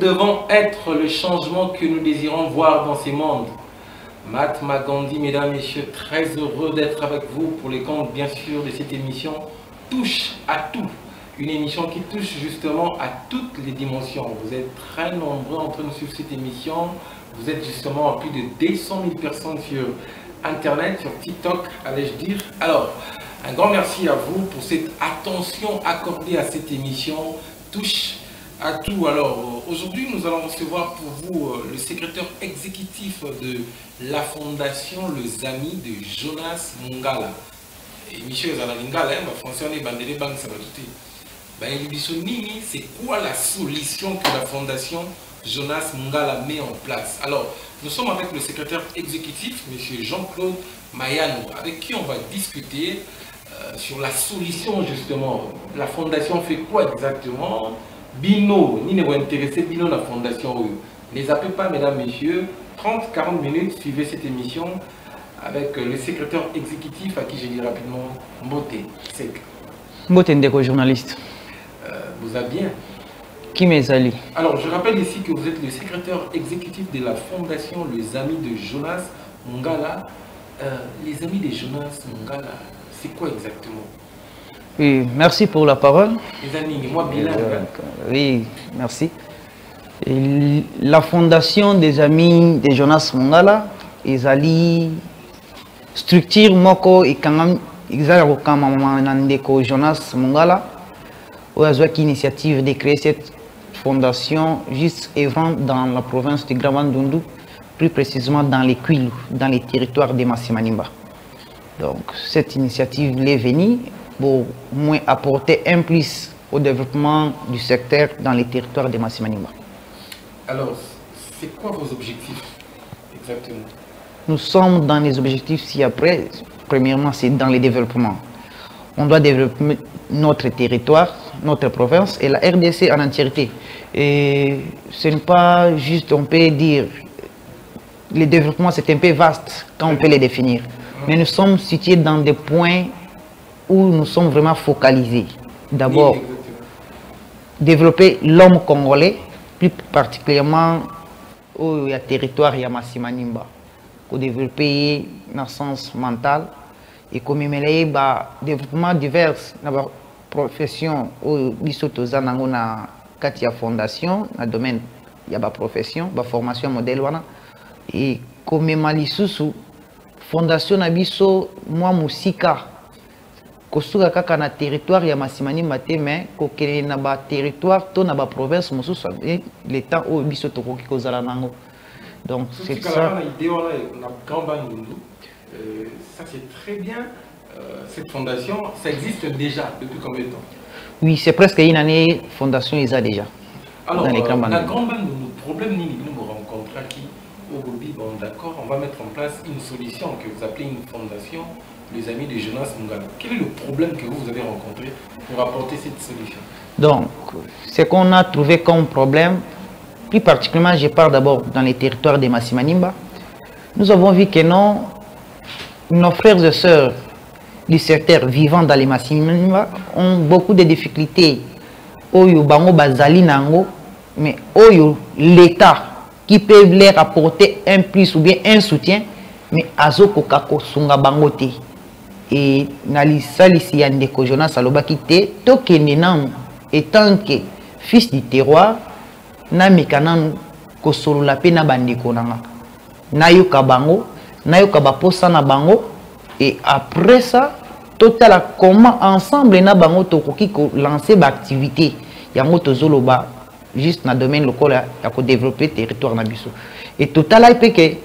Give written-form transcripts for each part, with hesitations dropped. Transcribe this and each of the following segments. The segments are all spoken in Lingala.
devons être le changement que nous désirons voir dans ces mondes. Mahatma Gandhi, mesdames, messieurs, très heureux d'être avec vous pour les comptes, bien sûr, de cette émission Touche à tout. Une émission qui touche justement à toutes les dimensions. Vous êtes très nombreux en train de suivre cette émission. Vous êtes justement à plus de 200 000 personnes sur Internet, sur TikTok, allais-je dire. Alors, un grand merci à vous pour cette attention accordée à cette émission Touche à tout. Alors, aujourd'hui, nous allons recevoir pour vous le secrétaire exécutif de la fondation Les Amis de Jonas Mungala. Et Michel Zalangala, français, on est bandé banques, ça va tout. C'est quoi la solution que la fondation Jonas Mungala met en place? Alors, nous sommes avec le secrétaire exécutif, M. Jean-Claude Mayano, avec qui on va discuter sur la solution justement. La fondation fait quoi exactement? Bino, ni ne vous intéresser Bino la fondation. Ne zappez pas, mesdames, messieurs, 30-40 minutes, suivez cette émission avec le secrétaire exécutif à qui je dis rapidement Mbote Sek. Mbote Ndeko, journaliste. Vous allez bien? Qui m'est-ce? Alors, je rappelle ici que vous êtes le secrétaire exécutif de la fondation Les Amis de Jonas Mungala. Les Amis de Jonas Mungala, c'est quoi exactement? Oui, merci pour la parole. Les amis, moi bilingue. Oui, merci. Et la fondation des Amis de Jonas Mungala, ils allaient structure moko et quand même Jonas Mungala. Ou a une initiative de créer cette fondation juste avant dans la province de Grand-Bandundu, plus précisément dans les Kwilu, dans les territoires de Massimanimba. Donc cette initiative est venue pour moins apporter un plus au développement du secteur dans les territoires de Massimanimba. Alors, c'est quoi vos objectifs exactement? Nous sommes dans les objectifs ci-après. Premièrement, c'est dans le développement. On doit développer notre territoire, notre province et la RDC en entièreté. Et ce n'est pas juste, on peut dire, le développement c'est un peu vaste quand on peut le définir. Mais nous sommes situés dans des points où nous sommes vraiment focalisés. D'abord, développer l'homme congolais, plus particulièrement au territoire Massimanimba, pour développer dans le sens mental et comme le développement divers dans la profession ou bisotoza na katia fondation na domaine ya ba profession ba formation modèle wana et comme malisusu fondation na biso moi musika kosuka kaka na territoire ya Massimanimba te mais kokele na ba territoire to na ba province mususu le temps au biso tokoki kozala nango. Donc c'est ça. Ça c'est très bien. Cette fondation, ça existe déjà depuis combien de temps? Oui, c'est presque une année, fondation ils ont déjà. Alors, la Grand-Bande, le problème nous rencontrons qui aujourd'hui, bon d'accord, on va mettre en place une solution que vous appelez une fondation, les Amis de Jonas Mungala. Quel est le problème que vous avez rencontré pour apporter cette solution? Donc, ce qu'on a trouvé comme problème, plus particulièrement, je parle d'abord dans les territoires de Massimanimba, nous avons vu que non, nos frères et sœurs du secteur vivant dans les Massimanimba ont beaucoup de difficultés. Oyo bango bazali nango, mais oyo l'État qui peut leur apporter un plus ou bien un soutien, mais azo kokako sunga bangote. Et nalisa lisi yandeko Jonas alobaki te tokende nan étant que fils du terroir na mekanan kosolola pe na bandeko nanga. Nayoka bango, nayoka baposa na bango. Et après ça, total comment ensemble na bango tokoki ko lancer l'activité yango tozoloba juste na domaine local ya ko développer territoire na biso. Et total ay que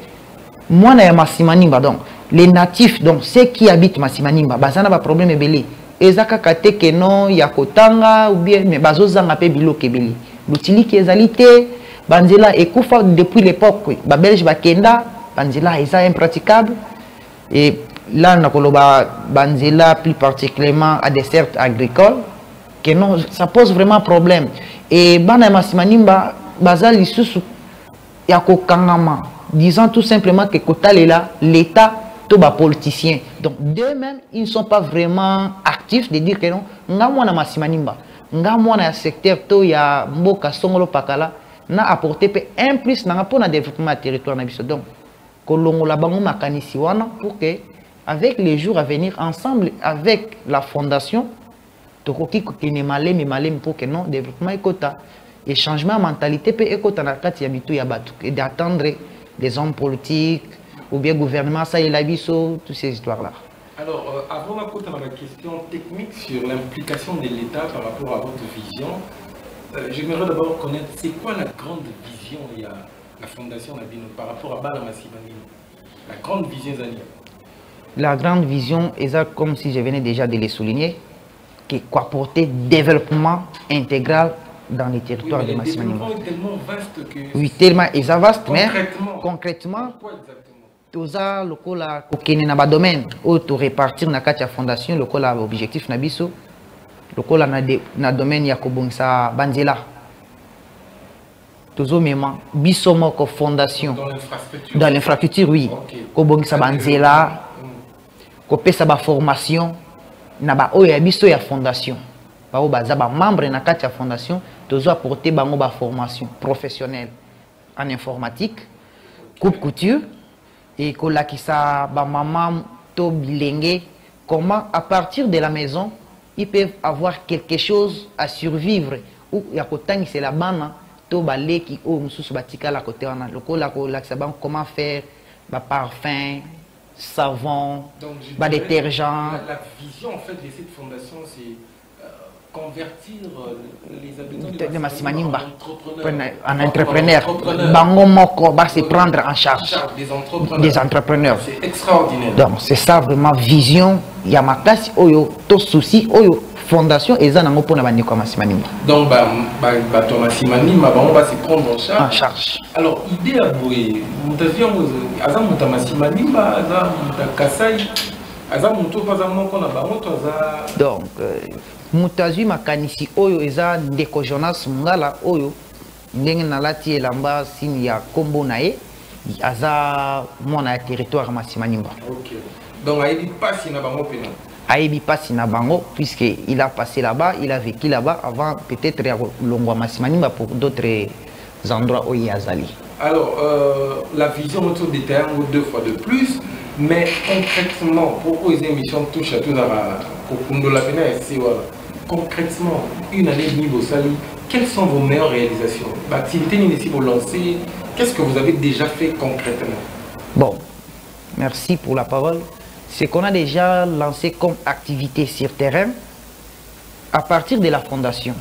moi na Massimanimba donc les natifs donc ceux qui habitent Massimanimba bazana ba problème ebele ezaka kate ke non ya kotanga ou bien mais bazozanga pe biloke ebele lutili ki ezalité banzela ekufa depuis l'époque ba belge ba kenda banzela eza impraticable. Et là, on a banzela plus particulièrement à des certes agricoles, que non, ça pose vraiment problème. Et bana Massimanimba, bazali susu yako kangama, disant tout simplement que Kotalela, l'État, tout bas politicien. Donc d'eux-mêmes, ils ne sont pas vraiment actifs de dire que non, nga mwana Massimanimba, nga mwana secteur to ya mboka songolo pakala, na apporter un plus pour le développement du territoire. Donc, kolongola bango makanisi wana pour que, avec les jours à venir, ensemble avec la fondation, tokoki kokene malem pour que non développement ekota et changement de mentalité peut ekota na kati ya bitu ya batu et d'attendre des hommes politiques ou bien gouvernement ça et la biso toutes ces histoires là. Alors avant d'apporter ma question technique sur l'implication de l'État par rapport à votre vision, j'aimerais d'abord connaître c'est quoi la grande vision il y a la fondation Nabino par rapport à Bala Masimanimo. La grande vision Zania. La grande vision est comme si je venais déjà de le souligner, qui apporter développement intégral dans les territoires de Masimanimba. Le développement est tellement vaste que... Oui, tellement vaste, mais concrètement, tous les lokola kokene na ba domaine où tu répartir na kati ya fondation lokola objectif na biso lokola na domaine ya kobongisa banzela. Tozo mema biso moko fondation dans l'infrastructure oui. Kobongisa banzela. Kopesa ba formation na ba oyo ya biso ya fondation bao baza ba membre na kati ya fondation tozo apporter bango ba formation professionnelle en informatique coupe couture et kolakisa ba maman to bilenge comment à partir de la maison ils peuvent avoir quelque chose à survivre ou ya kotangi c'est la bana to baleki o mususu batika la côté wana lokola kolakisa bango comment faire ba parfum savon, détergent. La vision en fait de cette fondation, c'est convertir les habitants de Masimanimba en entrepreneurs. Bango moko va se prendre en charge des entrepreneurs. C'est extraordinaire. Donc c'est ça vraiment vision. Il y a ma classe, oyo, to souci, oyo. Fondation et zanango pour na bandiko Masimanimba. Donc bato Masimanimba on va se prendre en charge. Alors idée à boye mutazion azam muta Masimanimba azam muta Kasai azam muto pas moko na bango to aza. Donc mutazi makanisi oyo eza ndeko Jonas Mungala oyo ndenge na lati elamba sini ya kombo nae aza mona territoire Masimanimba. OK. Donc ayebi pasi na bango pena. Aïbi passe na bango puisqu'il a passé là-bas, il a vécu là-bas avant peut-être Longwa Masimanimba pour d'autres endroits où il y a Zali. Alors, la vision autour des termes deux fois de plus, mais concrètement, pourquoi les émissions touchent à tout concrètement, une année de niveau Sali, quelles sont vos meilleures réalisations? Activité ici pour lancer, qu'est-ce que vous avez déjà fait concrètement? Bon, merci pour la parole. Ce qu'on a déjà lancé comme activité sur terrain, à partir de la fondation,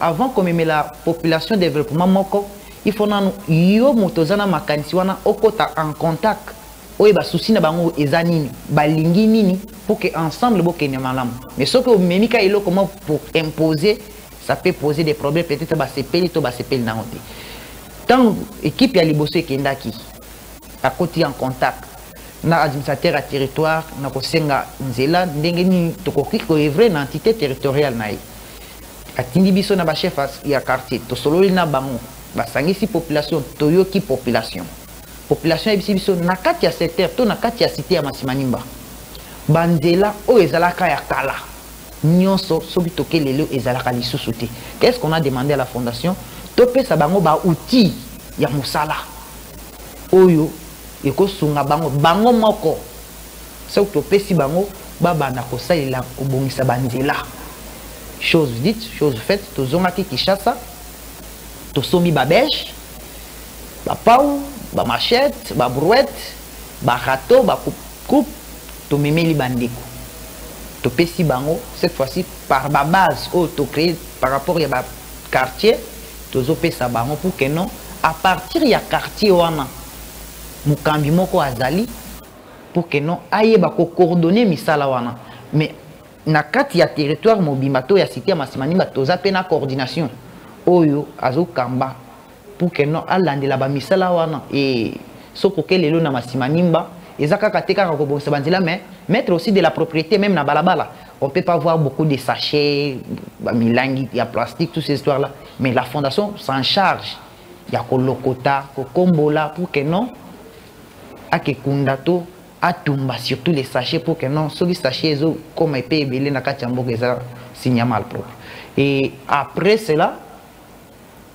avant qu'on mette la population développement moko, il faut que yo motozana makanisiwana okota en contact, oye ba souci na bango ezanini, balingi nini pour que ensemble bokene malam. Mais ce que memika ilo comment pour imposer, ça peut poser des problèmes peut-être ba sepeli to ba sepeli na ngote. Tant équipe ya liboso ekendaki, à côté en contact. Na administrateur à territoire na kosenga nzela ndenge ni tokoki ko evrer na entité territoriale na ye atindi biso na ba chef ya quartier to sololi na bango basangisi population toyoki population ya biso na kati ya secteur to na kati ya cité ya Masimanimba banzela o ezalaka ya kala nyonso soki toke lelo ezalaka lisusu te. Qu'est-ce qu'on a demandé à la fondation to pesa bango ba outil ya musala oyo eko sunga bango moko so to pesi bango baba na kosalela obongisa banzela chose dite chose faite to zonga ki Kinshasa to somi ba beige ba pau ba machette ba brouette ba râteau ba coupe to memeli bandeko to pesi bango cette fois-ci par ba base ou to créer par rapport ya ba quartier to zo pesa bango pour que non à partir ya quartier wana mukambi moko azali pour que non aye ba ko coordonner misala wana mais na kati ya territoire mobimba to ya cité ya Masimanimba toza pe na coordination oyo azo kamba pour que non alandela ba misala wana et soko ke lelo na Masimanimba ezaka kateka ko bonsa banzela mais mettre aussi de la propriété même na balabala. On peut pas voir beaucoup de sachets milangi ya plastique toutes ces histoires là mais la fondation s'en charge ya ko lokota ko kombola pour que non ake kundato atumba surtout les sachets pour que non ceux qui sachets comme épée belé na kati mboka eza signa mal propre et après cela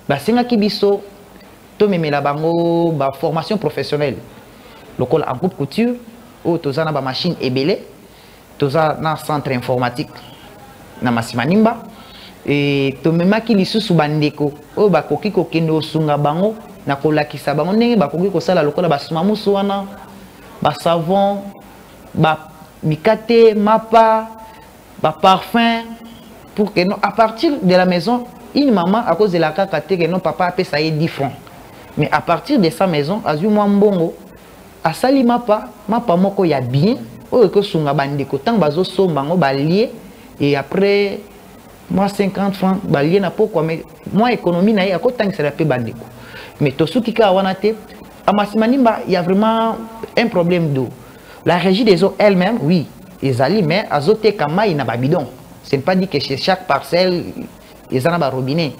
basenga ki biso to memela bango ba formation professionnelle lokola en coupe couture ou toza na ba machine ebele toza na centre informatique na Masimanimba et to memaki lisusu bandeko o bakoki kokende osunga bango na kolakisa bango ndenge bakoki kosala lokola basuma musu wana ba savon ba mikate mapa ba parfum pour que non à partir de la maison une maman à cause de la kakate que non papa a payé ça 10 francs mais à partir de sa maison azui moi mbongo asali mapa moko ya bien o ko sunga bandeko tant bazo sombango balié et après moi 50 francs balié na pourquoi mais moi économie na ya ko tant ça la pe bandeko mais to suki ka wana te à Masimanimba il y a vraiment un problème d'eau. La régie des eaux elle-même oui ils allaient mais azote kama ina babidon c'est pas dit que chez chaque parcelle ils en a ba robinet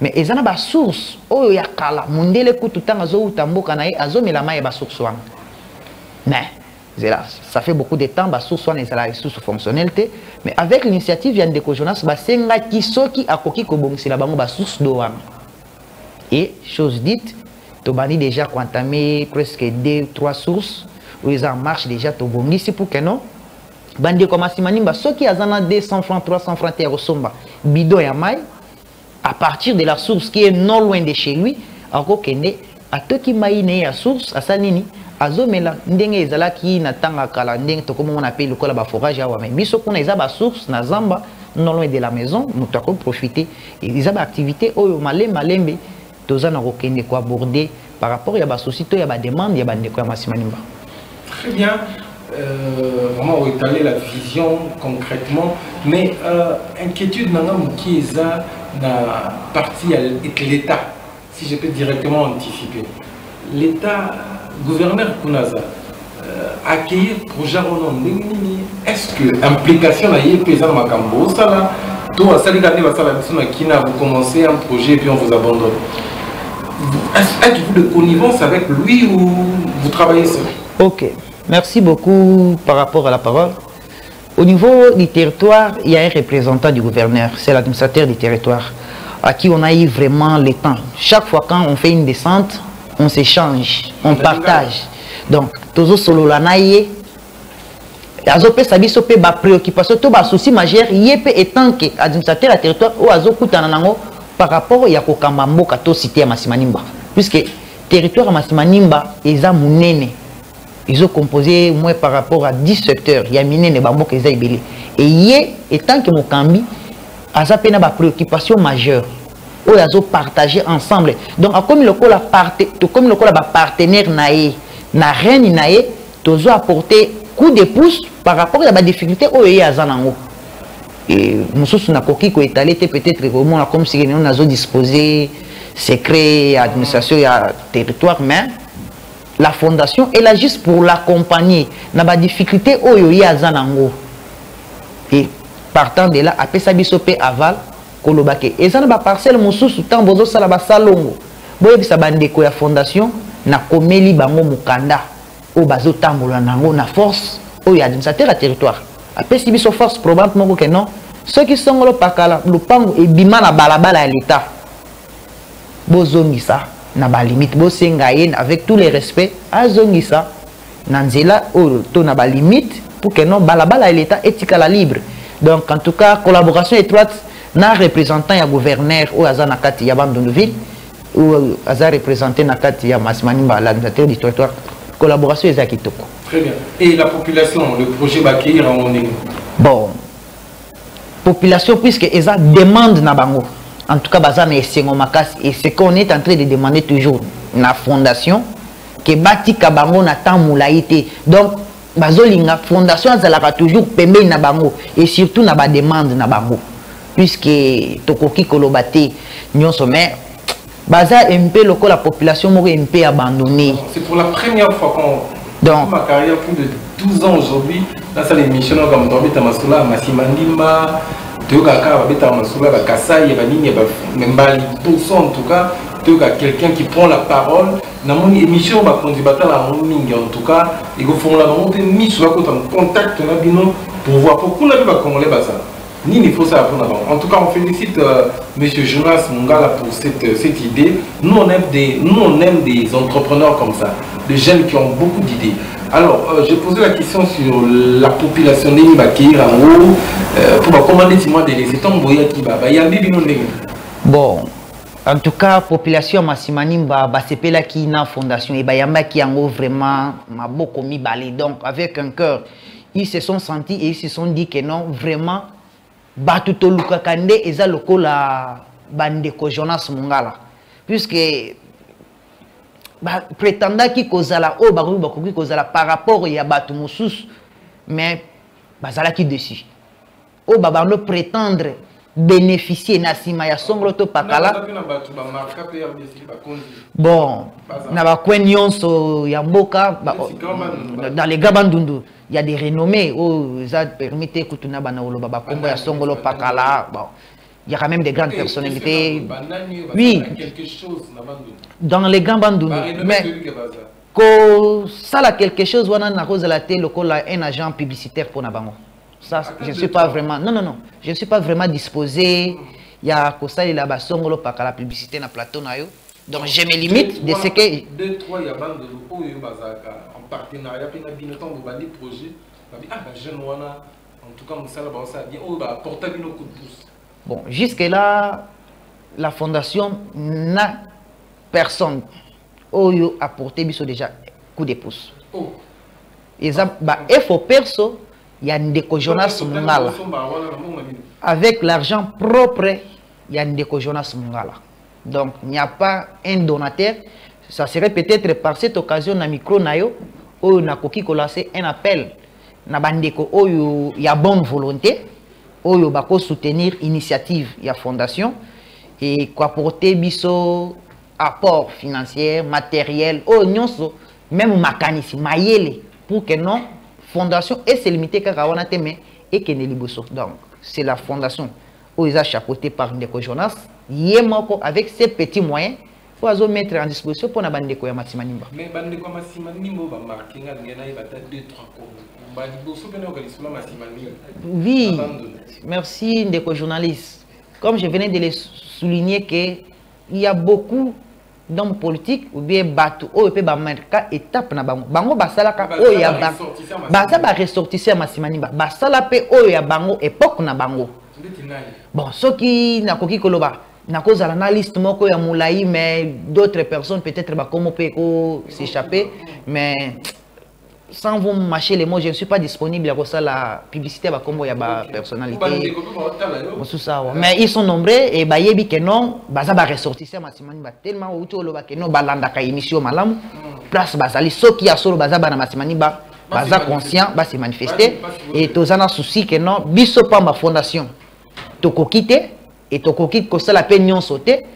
mais ils en a ba source oh ya kala mundele kutu tanga zo utamboka na azo melama ya ba source wana mais ça fait beaucoup de temps ba source wana ezala source fonctionnalité mais avec l'initiative ya Ndeko Jonas ba senga kisoki akoki ko bongisela bango ba source d'eau wana et chose dite to bani déjà entamé presque 2-3 sources où ils en marche déjà to bongisi pour que non bande comme Masimanimba ceux qui azana 200 francs 300 francs terre somba bidon ya mai à partir de la source qui est non loin de chez lui encore kende atoki mai ne ya source asanini azomela ndenge ezalaki na tanga kala ndenge to comme on appelle lokola ba forage awa mais biso kuna eza ba source na zamba non loin de la maison nous toko profiter et eza ba activité oyo malembe tozana ko kende ko aborder par rapport ya ba société ya ba demande ya bande ko Masimanimba. Très bien. Vraiment étaler la vision concrètement mais inquiétude maintenant qui est la partie avec l'État si je peux directement anticiper l'État gouverneur Kunaza accueillir projet est-ce que implication na yepesa makambo ça là toi ça les gars va ça la qui n'a vous commencé un projet et puis on vous abandonne êtes-vous de connivence avec lui ou vous travaillez seul? Ok. Merci beaucoup par rapport à la parole. Au niveau du territoire, il y a un représentant du gouverneur, c'est l'administrateur du territoire, à qui on a eu vraiment le temps. Chaque fois quand on fait une descente, on s'échange, on partage. Donc, tozo solo la naie, azope sabiso pe ba préoccupation, to ba souci majeur, yepe étant que administrateur du territoire ou azokuta nango par rapport ya kokamba mboka to cité ya Masimanimba, puisque territoire Masimanimba eza munene. Ils ont composé moins par rapport à 10 secteurs. Il y a miné ne bambo keza ibele. Et yé étant que Mokambi a zappé na ba préoccupation majeure. Ou ils ont partagé ensemble. Donc comme le col a partenaire naé na reine naé, tozo apporté coup de pouce par rapport à la difficulté au yé azanango. Et nous sommes na koki ko étalé peut-être comme si nous avons disposé secret administration ya territoire mais la fondation est là juste pour l'accompagner dans la difficulté oyo ya zanango et partant de là après ça bisope aval kolobake et ça na ba parcelle mususu tant bozo sala ba salongo boye bisa bandeko ya fondation na komeli bango mukanda o bazo tambola nango na force oyo administrateur à territoire après si biso force probablement que non ceux qui sont le pakala le pango et bima na balabala ya l'état bozongisa na ba limite bo senga yen avec tous les respects azongisa nanzela o to na ba limite pour que non balabala l'état etikala libre donc en tout cas collaboration étroite na représentant ya gouverneur ou azana kati ya Bandondoville ou aza représenté na kati ya Masimanimba l'administrateur du territoire collaboration ezaki kitoko. Très bien. Et la population le projet va accueillir en ligne. Bon population puisque eza demande na bango. En tout cas, et ce qu'on est en train de demander toujours, la fondation, que bati kabango na tamoulaïté. Donc, bazolinga fondation azalaka toujours pembe na bango et surtout na ba demande na bango. Puisque tokoki kolobate nyonso mais baza MP loko la population moko MP abandonnée. C'est pour la première fois qu'on donc ma carrière plus de 12 ans aujourd'hui dans cette émission comme Torbita Masula Masimanimba Tokaka Babeta Masula Bakasai Banini Membali tous en tout cas quelqu'un qui prend la parole dans mon émission va conduire la mingi en tout cas et que font la montée mis sur la côte en contact pour voir pourquoi on a vu Congolais basa Ni il faut ça pour avant. En tout cas, on félicite M. Jonas Mungala pour cette idée. Nous on aime des entrepreneurs comme ça, des jeunes qui ont beaucoup d'idées. Alors, j'ai posé la question sur la population de en haut pour commander moi de laisser tomber qui va. Bon, en tout cas, population Massimanimba, c'est là qui na fondation et bayamba qui en haut vraiment m'a beaucoup mis balé. Donc, avec un cœur, ils se sont sentis et ils se sont dit que non, vraiment, Batuto Lukakande et ça le la bandeko Jonas Mungala. Puisque prétendant qui causala oh bakoki causala par rapport ya batu musus mais bazala qui dessus oh babano prétendre bénéficier na sima ya songlo to pakala bon na ba kwenyonso ya mboka dans les gabandundu il y a des renommées oh ça permettait kutuna bana oloba ba kombo ya songlo pakala bon il y a quand même des grandes personnalités. Oui, dans les grands bandous. Mais ça a quelque chose, on a un agent publicitaire pour Nabango. Ça, je ne suis pas vraiment. Non, non, non. Je ne suis pas vraiment disposé. Il y a ça, il y a la publicité dans le plateau. Donc je me limite de ce que. 2, 3, il y a en partenariat, puis il y a un projet. En tout cas, ça bien. Oh, porter un coup de pouce. Bon, jusque-là, la fondation n'a personne qui a apporté déjà coup de pouce. Oh. Et il faut perso, il y a une déco Jonas Mungala. Avec l'argent propre, il y a une déco Jonas Mungala. Donc, il n'y a pas un donateur. Ça serait peut-être par cette occasion, dans le micro, où on a lancé un appel. Il y a bonne volonté. Oyo bako soutenir l'initiative de la fondation et quoi apporter biso apport financier, matériel, même mécanisme, pour que non fondation et c'est limité qu'à wana teme et que ne liboso. Donc c'est la fondation où ils ont chapeauté par Ndeko Jonas, yemoko avec ses petits moyens pour mettre en disposition pour na bandeko ya Massimanimba. Mais bandeko Massimanimba ba marquer ngana ba 2 3 Oui, merci Ndeko journaliste. Comme je venais de le souligner qu'il y a beaucoup d'hommes politiques ou bien bateau ou bien marquer étape na bango. Bango basalaka o ya bango. Basa ba ressortisseur Massimanimba. Basala pe o ya bango époque na bango. Bon, ceux qui na koki koloba na cause à l'analyste moko ya moulaï mais d'autres personnes peut-être ba comment peut s'échapper mais sans vous mâcher les mots, je ne suis pas disponible à ça la publicité va comme il y a ma personnalité. Mais ils sont nombreux et bah yebi que non, baza ba ressortisseur Massimani ba tellement outo lo ba que non balanda ka émission malamu place bazali so qui a solo baza ba na Massimani ba baza conscient ba se manifester et tozana souci que non biso pa ma fondation toko quitter et toko quitte que ça la peine non sauter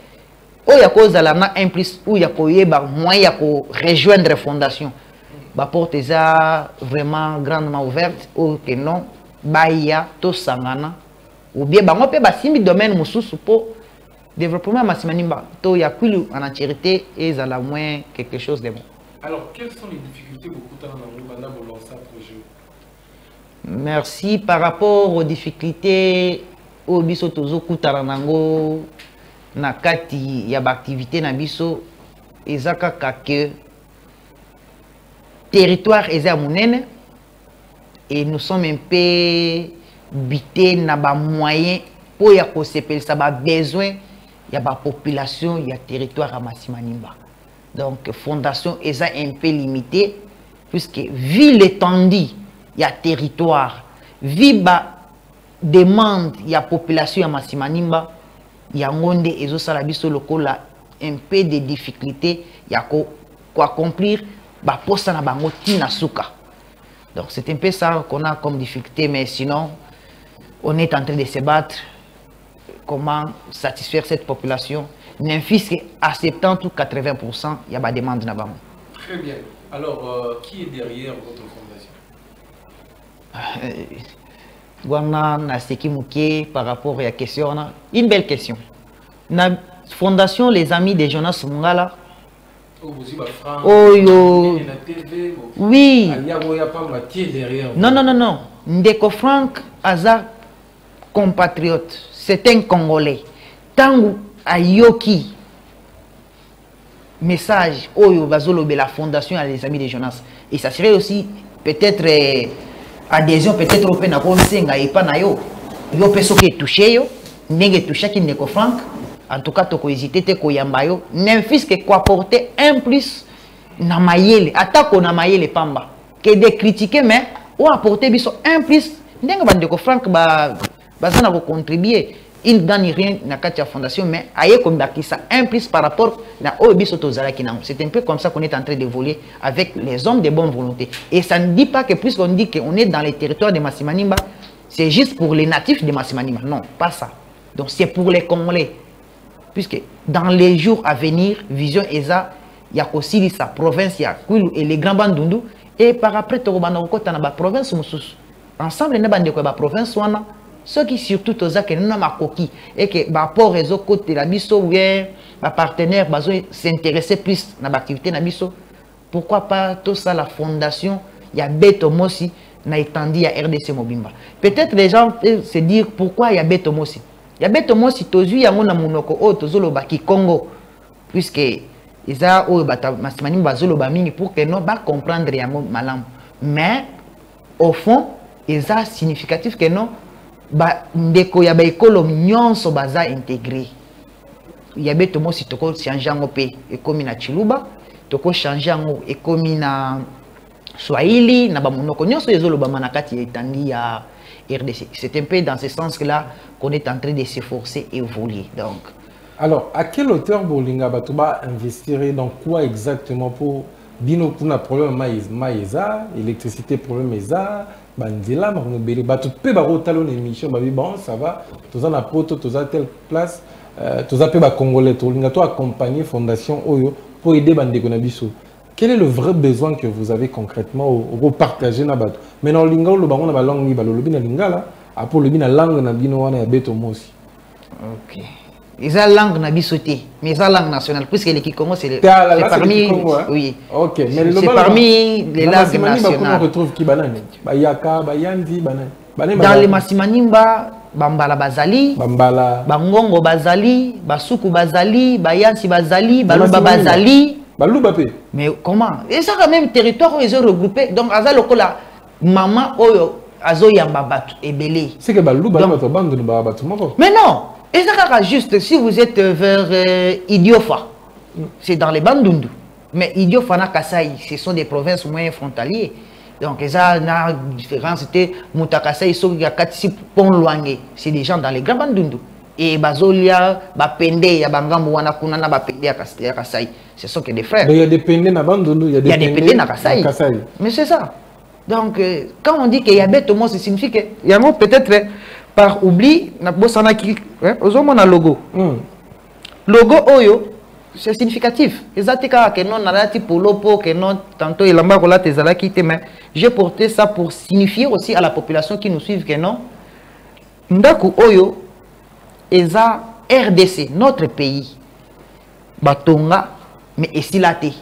o ya cause la na implice ou ya ko yeba moyen ko rejoindre fondation. La porte est vraiment grandement ouverte ou que non baya to sangana ou bien bango pe basimi domaine mususu pour développement Massimanimba to ya kulu en entièreté et à la moins quelque chose de bon. Alors quelles sont les difficultés beaucoup dans le lancer projet? Merci par rapport aux difficultés au biso tozo kutaranango na kati ya activité na biso ezaka que territoire est à Mounene et nous sommes un peu bités na ba moyen pour ya ko sepel ça ba besoin ya ba population ya territoire à Massimanimba. Donc fondation est un peu limitée puisque vu l'étendue ya territoire, vu ba demande ya population ya Massimanimba ya ngonde ezo sala biso lokola un peu de difficulté ya ko accomplir. Donc c'est un peu ça qu'on a comme difficulté, mais sinon on est en train de se battre comment satisfaire cette population. N'importe à 70 ou 80%, il y a des demandes là-bas. Très bien. Alors, qui est derrière votre fondation? Par rapport à la question, une belle question. La fondation Les Amis de Jonas Mungala. Oh yo. Oui. Non, non, non, non. Ndeko Frank Aza compatriote, c'est un Congolais. Tangu Ayoki, message, Oyo Bazolobe, la fondation à les amis de Jonas. Et ça serait aussi peut-être adhésion, peut-être au Pénacon Senga et Panayo. Yo peso qui est touché, yo, n'est touché qui n'est que Franck. En tout cas, toko hésité, te koyambayo. N'importe que quoi porter un plus na mayele, attaque na mayele pamba. Que de critiquer, mais ou apporter biso un plus. N'est-ce pas que Franck va contribuer. Il ne gagne rien dans la fondation, mais aïe comme ça un plus par rapport à Obiso Tozala Kinam. C'est un peu comme ça qu'on est en train d'évoluer avec les hommes de bonne volonté. Et ça ne dit pas que plus qu'on dit qu'on est dans les territoires de Massimanimba, c'est juste pour les natifs de Massimanimba. Non, pas ça. Donc c'est pour les Congolais. Puisque dans les jours à venir, Vision ESA, il y a aussi sa province, il y a Kwilu et les grands bandundu. Et par après, tu as la province. Ensemble, il y a la province. Ceux qui surtout aux que nous avons coquille et que rapport réseau côté la biso ou bien ma partenaire s'intéresser plus à l'activité na biso. Pourquoi pas tout ça la fondation il y a Beto Mossi na étendu à RDC Mobimba. Peut-être les gens se dire pourquoi il y a Beto Mossi. Il y a Beto Mossi tozu ya mona monoko o tozolo baki Congo puisque isa o bata masimani bazolo ba mingi pour que non ba comprendre yango malam. Mais au fond isa significatif que non ba ndeko ya ba ekolo nyonso baza intégré. Il y a Beto Mossi toko changer yango pe ekomi na Chiluba, toko changer yango ekomi na Swahili na ba monoko nyonso ezolo ba manakati etandi ya RDC. C'est un peu dans ce sens-là qu'on est en train de s'efforcer et évoluer. Donc. Alors, à quelle hauteur Bolinga Batuba investirait dans quoi exactement pour Bino Kuna problème maïza, électricité problème maïza, Bandila, Marnobeli, Batu pe baro talon émission, babi bon ça va, tous en apôtre, tous à telle place, tous à pe ba congolais, Bolinga toi accompagner fondation Oyo pour aider Bandeko Nabiso. Quel est le vrai besoin que vous avez concrètement au partager na bato? Maintenant linga le bango na ba langue ni ba lobi na linga là, apo lobi na langue na bino wana ya Beto Mossi. OK. Ils ont langue na bisoté, mais ils ont langue nationale puisque les Kikongo c'est parmi Congo, hein? Oui. OK, mais c'est parmi les langues nationales. Comment on retrouve ki banane? Ba yaka, ba yandi, banane. Dans les Massimanimba, Bambala Bazali, Bambala, Bangongo Bazali, Basuku Bazali, Bayansi Bazali, Baluba Bazali. Mais comment? Et ça quand même territoire où ils ont regroupé. Donc Aza Lokola, maman Oyo, Azo Yambabatu et Belé. C'est que Baluba bande de Babatu. Mais non, et ça juste si vous êtes vers Idiofa, c'est dans les Bandundu. Mais Idiofa na Kasai, ce sont des provinces moins frontalières. Donc ça na différence c'était Mutakasai, Sogakatsi, Pont-Loangé, c'est des gens dans les grands Bandundu. Et Bazolia, Bapende, Yabangamou, Wanakunana, Bapende, Kasai. Ce sont que des frères. Mais il y a des Pendé na Bandundu, il y a des Pendé na Kasai. Mais c'est ça. Donc, quand on dit qu'il y a Beto Mossi, ça signifie qu'il y a peut-être par oubli, on a logo. Logo Oyo, c'est significatif. Exactement, que non, nalati polopo, que non, tantôt il a marre tes alaki, mais j'ai porté ça pour signifier aussi à la population qui nous suit que non, Ndaku Oyo, Eza RDC, notre pays, Batonga, mais Esilate.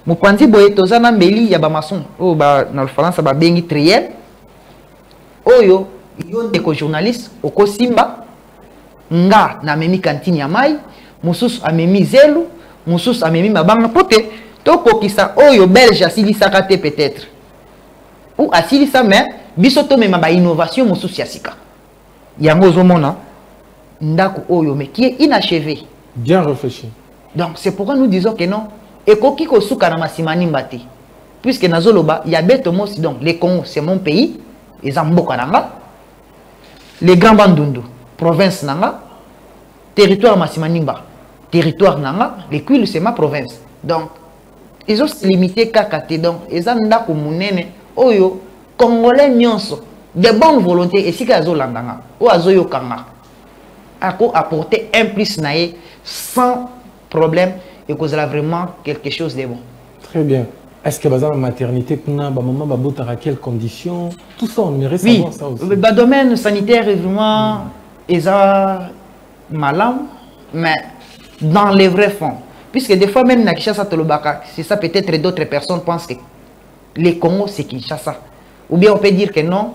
Mopanzi boye tozana mbeli ya bamason, oh ba na France ba bengi triel. Oyo yonde ko journaliste oko simba nga na memi kantine ya mai, mususu amemi zelu, mususu amemi mabanga pote toko kisa oyo belge asili sakate peut-être. Ou asili sa mais bisoto mema ba innovation mususu ya sika. Yango zomona ndaku oyo mais qui est inachevé. Bien réfléchi. Donc c'est pourquoi nous disons que non. Et koki ko suka na Massimanimba te. Puisque nazoloba, il y a Beto Mossi donc les Congo c'est mon pays, les Amboka nanga, les Grands Bandundu, province nanga, territoire Massimanimba, territoire nanga, les Kwilu c'est ma province. Donc ils ont limité kakate donc ils ont ndako munene oyo congolais nyonso de bonne volonté et si kazo landanga ou azoyo kanga ako apporter un plus naé sans problème et que ça vraiment quelque chose de bon. Très bien. Est-ce que la maternité, maman va botter à quelles conditions? Tout ça, on irait oui. savoir ça aussi. Le domaine sanitaire est vraiment malin, mais dans les vrais fonds. Puisque des fois même, c'est ça peut-être d'autres personnes pensent que les Congo c'est Kinshasa. Ou bien on peut dire que non,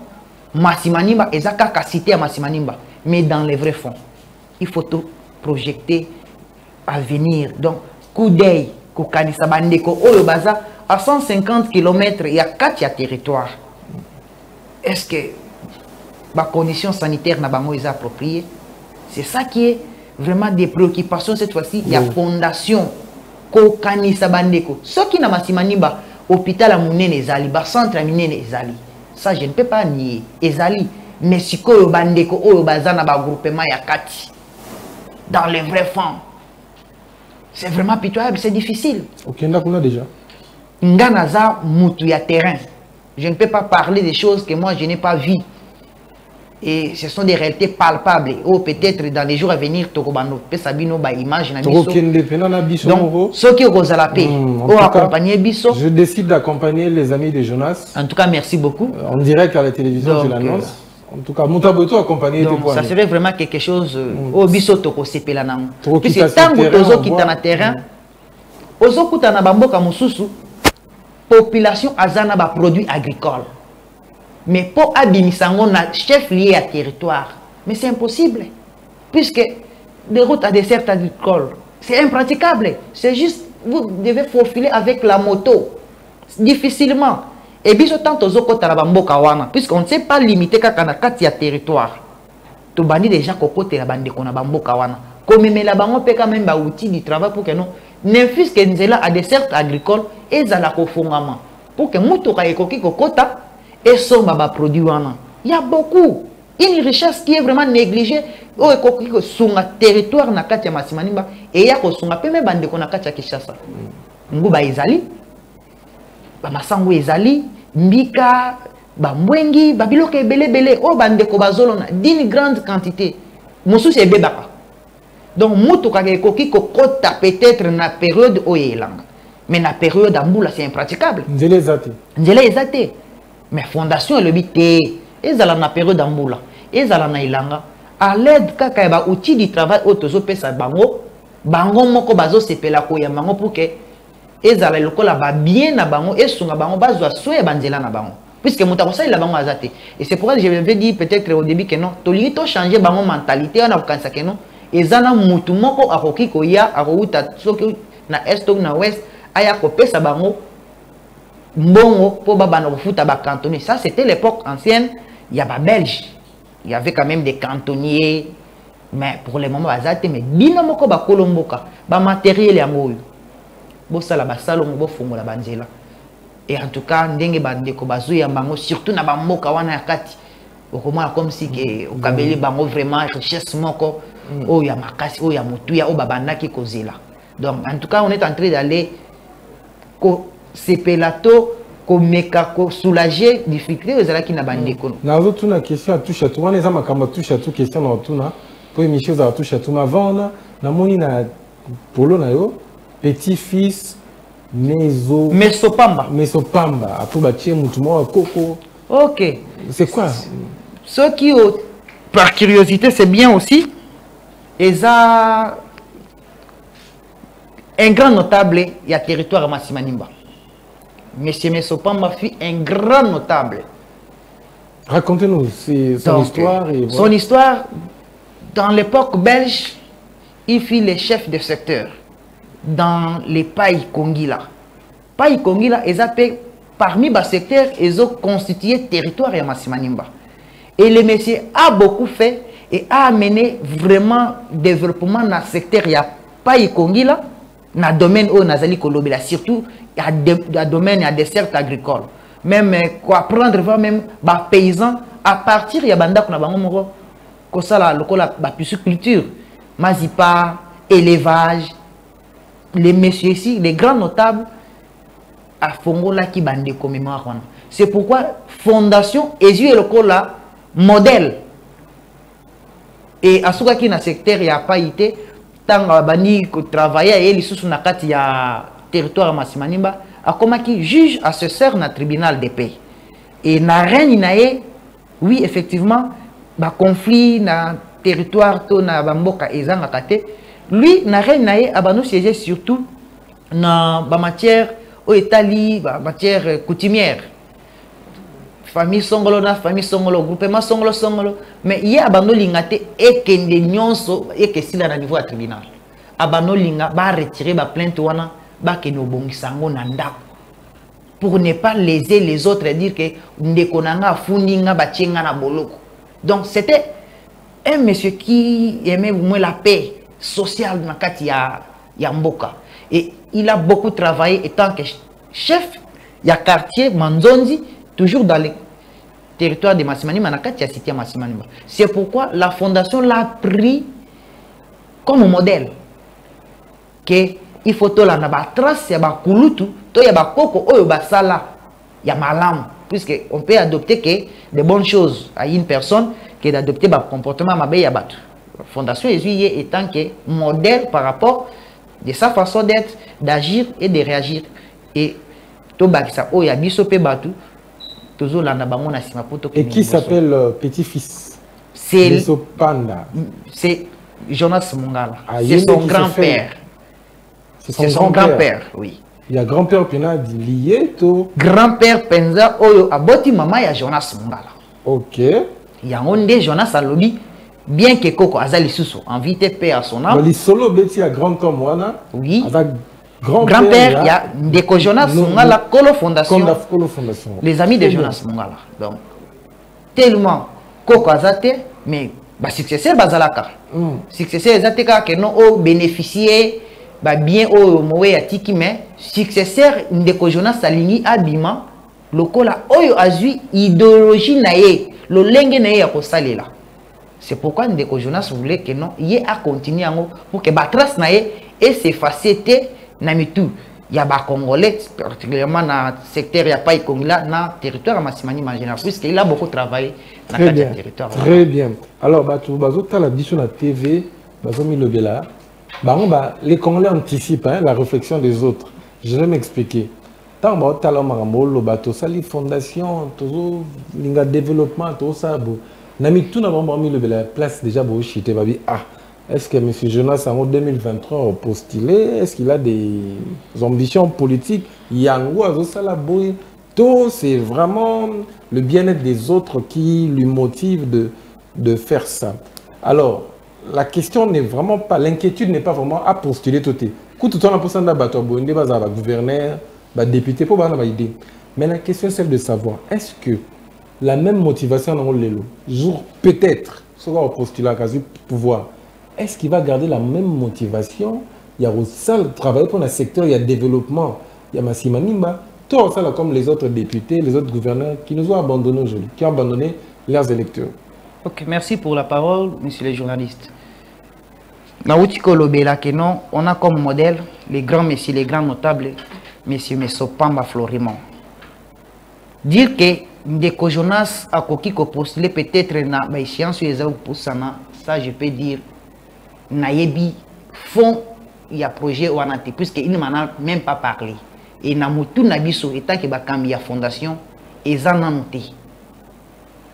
Massimanimba et Zaka cité à Massimanimba. Mais dans les vrais fonds, il faut tout projeter à venir. Donc, coup d'œil, Kokanisa Bandeko, Oyobaza, à 150 km, il y a 4 territoires. Est-ce que la condition sanitaire n'a pas été appropriée? C'est ça qui est vraiment des préoccupations cette fois-ci. Il y a fondation, Kokanisa Bandeko. Ce qui n'a pas Massimanimba, hôpital à Mounene Ezali, centre à Mounene Ezali. Ça, je ne peux pas nier. Ezali. Mais si ko bandeko o bazana ba groupement ya kati dans les vrais fonds, c'est vraiment pitoyable, c'est difficile. Ok, on a déjà. Nganaza mutu ya terrain. Je ne peux pas parler des choses que moi je n'ai pas vues. Et ce sont des réalités palpables. Ou peut-être dans les jours à venir, Tokobano Pesabino ba image na biso. Donc, ceux qui osent la paix, ou accompagner Bisso. Je décide d'accompagner les amis de Jonas. En tout cas, merci beaucoup. En direct à la télévision, je l'annonce. En tout cas, Moutaboto accompagné de ça serait vraiment quelque chose au biso toko sepela nango. Puisque tant que tozo kita na terrain, ozo kuta na bamboka mususu, population azana ba produits agricoles. Mais pour abimisango na chef lié à territoire, mais c'est impossible. Puisque des routes à dessert agricole, c'est impraticable. C'est juste, vous devez faufiler avec la moto, difficilement. Et bien, tant puisqu'on ne sait pas limiter quand on a 4 territoires. Tu bannis déjà cocotte la bande qu'on a bambokawana. Comme la bango peut quand même ba outil du travail pour que nous n'infuse que nous à des certes agricoles et à la cofondement. Pour que nous soyons coquille cocota et son baba produit wana. Il y a beaucoup. Une richesse qui est vraiment négligée. Oh, coquille sur un territoire na katia Massimanimba et il y a ko sunga pe me bande qu'on a katia Kinshasa. Nguba Ezali. Bamasango ezali, mbika, bambwengi, babiloke ebele, o bandeko bazolona, d'une grande quantité. Mosu c'est bebaka. Donc, moutou kage koki kokota peut-être na période oyelanga. Mais na période ambula c'est impraticable. Nzele ezate. Mais fondation le bité, ezala na période ambula, ezala na ilanga. À l'aide kaka ba outil du travail otozo pesa bango moko bazo sepela ko ya bango pour que ezala lokola ba bien na bango et sunga bango bazwa soya banzela na bango puisque mutakosa la bango azate. Et c'est pourquoi je vais dire peut-être au début que non toliki to changer bango mentalité na kokanisa que non ezana mutu moko akoki ko ya akouta soki na est ou na ouest aya ko pesa bango mbongo po baba na kofuta ba cantonnier. Ça c'était l'époque ancienne, il y a ba belge, il y avait quand même des cantonniers, mais pour le moment azate mais bino moko ba kolomboka ba matériel yango bosala basalongo bofungola banzela. Et en tout cas ndenge bandeko bazuya bango surtout na bamboka wana ya kati okomona comme si que okabeli bango vraiment richesse moko o ya makasi o ya mutuya o babandaki kozela. Donc en tout cas on est en train d'aller ko sepelato ko meka ko soulager difficulté ezalaki na bandeko. Na autre une question à touche à tout on eza makamba touche à tout question na tuna pour émission za touche à tout avant na moni na polo na yo petit-fils Mesopamba. Après, bâtir Moutouma, Coco. Ok. C'est quoi? Ce qui, par curiosité, c'est bien aussi. Et ça, un grand notable, il y a territoire à Massimanimba. Monsieur Mesopamba fut un grand notable. Racontez-nous son histoire. Et voilà. Son histoire, dans l'époque belge, il fut le chef de secteur. Dans les Paï Kongila. Paï Kongila, ils appellent parmi les secteurs, ils ont constitué territoire à Massimanimba. Et le monsieur a beaucoup fait et a amené vraiment développement dans le secteur il y a Paï Kongila, dans le domaine où Nazali Kolobela, surtout dans le domaine des desserts agricoles. Même quoi prendre même les paysans à partir de Banda qu'on a la pisciculture, mazipa, élevage. Les messieurs ici, les grands notables, à Fongola qui bande commémore. C'est pourquoi Fondation Ezu et le Kola modèle. Et à ce qui est dans le secteur, il n'y a pas été tant que travailler et les sous nakati ya territoire Massimanimba, a comme qui juge à ce sert dans le tribunal de paix. Et na reine nae, oui effectivement, ba conflit na territoire to na bamboka ezanga kate. Lui, n'a rien à nous siéger surtout dans la matière au Italie, matière coutumière. famille songolo na famille songolo groupement songolo songolo mais il y a abando lingate et que de nyonso et que sila na niveau à tribunal abando linga ba retirer ba plainte wana ba ke no bongisango na ndako pour ne pas léser les autres et dire que ndeko nanga fundinga ba tienga na boloko. Donc c'était un monsieur qui aimait au moins la paix sociale na kati ya mboka et il a beaucoup travaillé étant que chef ya quartier Manzonzi toujours dans les territoires de Massimanimba, cité Massimanimba. C'est pourquoi la fondation l'a pris comme modèle. Que il faut que la trace ya ba kulutu, to ya ba koko oyo ba sala ya malam, puisque on peut adopter que des bonnes choses à une personne qui d'adopter ba comportement mabe ya batu. La fondation Ezuye étant que modèle par rapport de sa façon d'être, d'agir et de réagir et to ba ça oyo ya biso pe batu. Et qui s'appelle petit-fils? C'est Jonas Mongala. C'est son grand-père. C'est son grand-père, oui. Il y a grand-père Pena lié to grand-père Penza Oyo aboti mama ya Jonas Mongala. OK. Il y a un de Jonas Alobi bien que Koko Azali Suso invité père à son âme. Mais solo beti à grand-père Moana. Oui. Grand-père, il y a des Jonas Mongala, Kolo Fondation, les amis de Jonas Mongala. Donc, tellement Koko Azate, mais successeur Bazalaka. Successeur Azateka que non bénéficié bien au Moé Atiki, mais successeur de Jonas Salingi Abima, le Kola Oyo Azui, idéologie nae, le lengue nae à Kosalela. C'est pourquoi Ndeko Jonas voulait que non, il y a continuer pour que Batras nae et s'effacer. Namitu, il y a des Congolais, particulièrement dans le secteur de Paï Kongila, dans le territoire de Massimani en général, puisqu'il a beaucoup travaillé dans le territoire. Très bien. Alors, tu as la vision de la TV, les Congolais anticipent la réflexion des autres. Je vais m'expliquer. Tant que tu as la fondation, le développement, tout ça, Namitu n'a pas mis la place déjà pour chiter. Est-ce que M. Jonas en 2023 a postulé? Est-ce qu'il a des ambitions politiques? Yango Azosalaboy, tout c'est vraiment le bien-être des autres qui lui motive de faire ça. Alors, la question n'est vraiment pas, l'inquiétude n'est pas vraiment à postuler tout. Tout le temps, on a posé un gouverneur, un député, pour avoir une idée. Mais la question est celle de savoir, est-ce que la même motivation dans le jour peut-être, ce qu'on a postulé à pouvoir, est-ce qu'il va garder la même motivation? Il y a aussi le travail pour le secteur, il y a le développement, il y a Massimanimba, tout ça comme les autres députés, les autres gouverneurs qui nous ont abandonnés aujourd'hui, qui ont abandonné leurs électeurs. Ok, merci pour la parole, monsieur le journaliste. Nautiko Lobela Kenon, on a comme modèle les grands messieurs, les grands notables, monsieur Messopamba Florimont. Dire que Ndeko Jonas a postulé peut-être dans l'échéance pour ça, je peux dire. Nayebi fond il y a projet ou anati puisqu'il ne m'en a même pas parlé et namutu nabiso étant que bakambi ya fondation ezana noté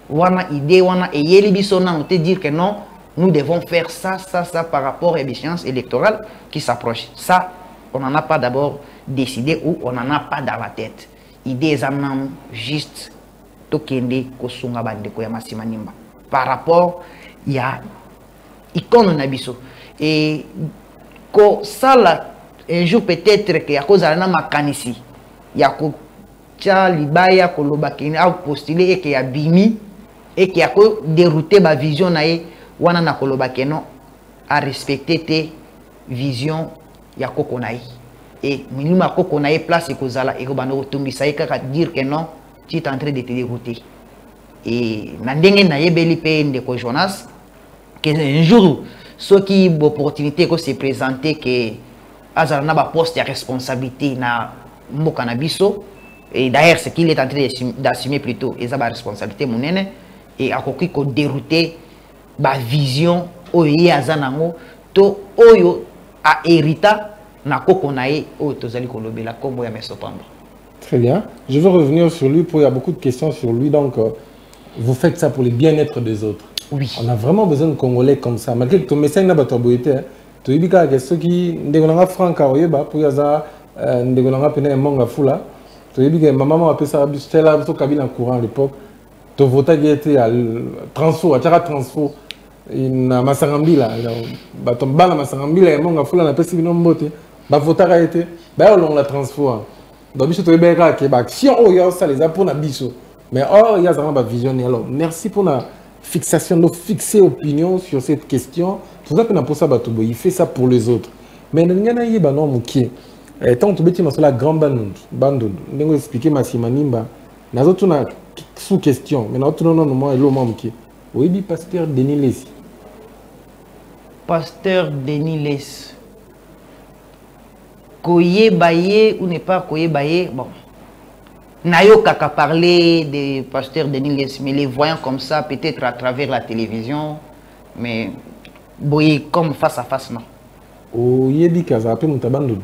wana idée wana et yeli biso na noté dire que non nous devons faire ça par rapport à l'échéance électorale qui s'approche. Ça on n'en a pas d'abord décidé ou on n'en a pas dans la tête. Idée ezana juste tokende kosunga bandeko ya Massimanimba par rapport il y a icône nabiso et ko sala un jour peut-être que ya kozala na makanisi ya ko tia libaya ko lobakini a postuler et que ya bimi et que ya ko dérouter ba vision nae wana na ko lobakeno a respecter tes vision ya koko nae et minima koko nae place ko zala et ko bano tumbisa kaka dire que non tu es en train de te dérouter et na ndenge nae beli pe Ndeko Jonas que un jour ceux qui ont l'opportunité de se présenter que Azarana ba poste de responsabilité na mboka na biso et d'ailleurs ce qu'il est en train d'assumer plutôt et ça ba responsabilité monene et a koki ko dérouter ba vision oyo azanango to oyo a hérita na koko nae oyo tozali ko lobela kombo ya Messopamba. Très bien, je veux revenir sur lui pour il y a beaucoup de questions sur lui donc vous faites ça pour le bien-être des autres. Oui. On a vraiment besoin de Congolais comme ça. Malgré que ton message n'a pas été, tu as dit que ceux qui ont franc pour y avoir des gens qui ont fula. Tu as dit que maman a appelé ça, c'était là, au cabine en courant à l'époque. to vota qui était à transfo, à transfo na masangambila, batomba na masangambila et mon afula na pesi binombote, ba vota a été, ba on la transfo. Donc biso to beka ke ba action o ya ça les a pour na biso. Mais or il y a vraiment ba vision. Alors merci pour la fixation, de fixer opinion sur cette question. Tout ça pour ça batobo, il fait ça pour les autres. Mais il y a un non mukie. Tant que tu as la grande bande, je vais expliquer ma simanimba. Nous avons une sous-question, mais nous avons un moment et l'homme mukie. Oui, pasteur Denis Lessi. Pasteur Denis Lessi. Koye Baye ou n'est pas Koye Baye, bon. Nayo Kaka parler des pasteurs Denis Lessi, mais les voyant comme ça, peut-être à travers la télévision, mais boye comme face à face, non. Oh, Yebi Kaza, après Moutabandou.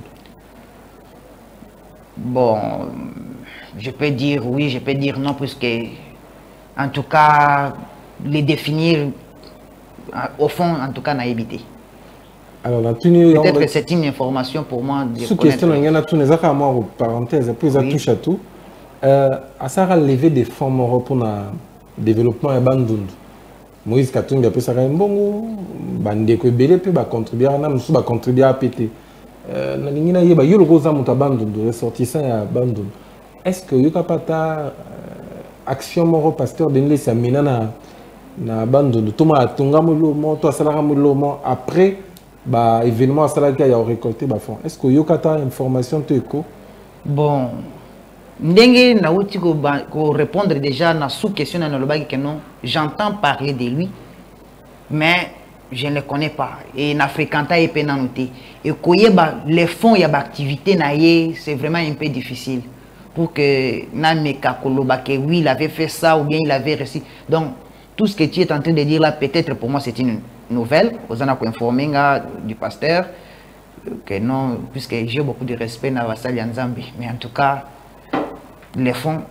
Bon, je peux dire oui, je peux dire non, puisque, en tout cas, les définir, au fond, en tout cas, n'a évité. Alors, peut-être que c'est une information pour moi. Sous question, il y en a tous les affaires, moi, parenthèse, après, ils ont touché à tout. À ça, a levé des fonds pour le développement et Bandound. Moïse Katumbi a pu ça un bon, Bandeko Belé peut contribuer à nous, contribuer à péter. Nalingina yeba yo logoza mutabando de ressortissant à Bandoun. Est-ce que yoka pata action moro pasteur de Nlesi amena na Bandoun toma tonga mulo mo to asala mulo mo après ba événement asala ka ya récolter ba fond. Est-ce que yoka ta information te ko? Bon, ndenge na uti ko répondre déjà na sous question na lobaki que non, j'entends parler de lui mais je ne le connais pas et na fréquenta et penanoté et koyeba les fonds y a activité naie c'est vraiment un peu difficile pour que na meka koloba que oui il avait fait ça ou bien il avait réussi. Donc tout ce que tu es en train de dire là peut-être pour moi c'est une nouvelle aux ana ko informer du pasteur que non puisque j'ai beaucoup de respect na Vasali Nzambi mais en tout cas les fonds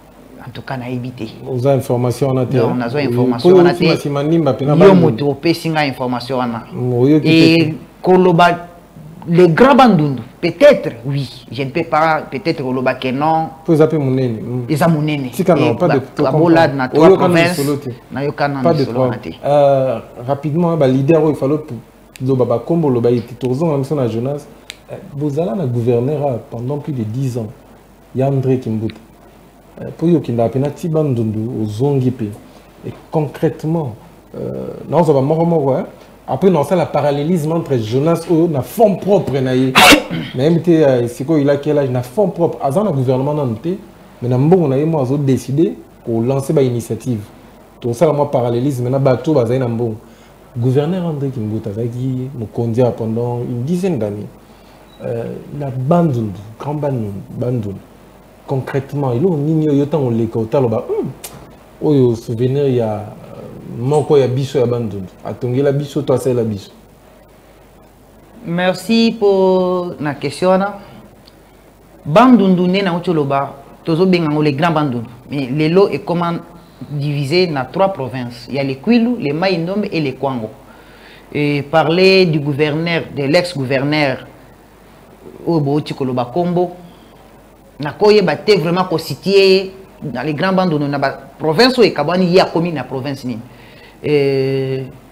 en tout cas na évité. Vous avez information en attente. On a information en attente. Yo moto pesinga information na. Et koloba les grands bandundu peut-être oui, je ne peux pas peut-être koloba que non. Vous appelez monene. Ils a monene. Si quand pas de kabola na trois provinces. Na yo kana pas de solo. Rapidement ba leader il fallait do baba kombo lo ba iti torzon en son Jonas. Bozala na gouverneur pendant plus de 10 ans. Yandré Kimbuta. Pour yo kinda pena tibandundu au zongipe et concrètement non ça va moro après non ça la parallélisme entre Jonas ou na fond propre naie même té siko il a quel âge na fond propre azan na gouvernement nanté mais na mbongo na yemo azo décider ko lancer ba initiative tout ça moi parallélisme na bateau bazai na mbongo gouverneur André Kimbuta zaki mokondia pendant une dizaine d'années la bandundu grand bandundu concrètement, il y a autant les côtés là-bas. Oh, souvenir il y a moko ya biso ya bandundu. Atongi la biso toi c'est la biso. Merci pour la question là. Bandundu né na otoloba, tozo benga les grands bandundu. Mais les lots est comment divisé dans 3 provinces. Il y a les Kwilu, les Maïnom et les Kwango. Et parler du gouverneur, de l'ex-gouverneur Obo Tikoloba Kombo. Na koye bate vraiment ko situé dans les grands bandes na province ou ekabani ya commune na province ni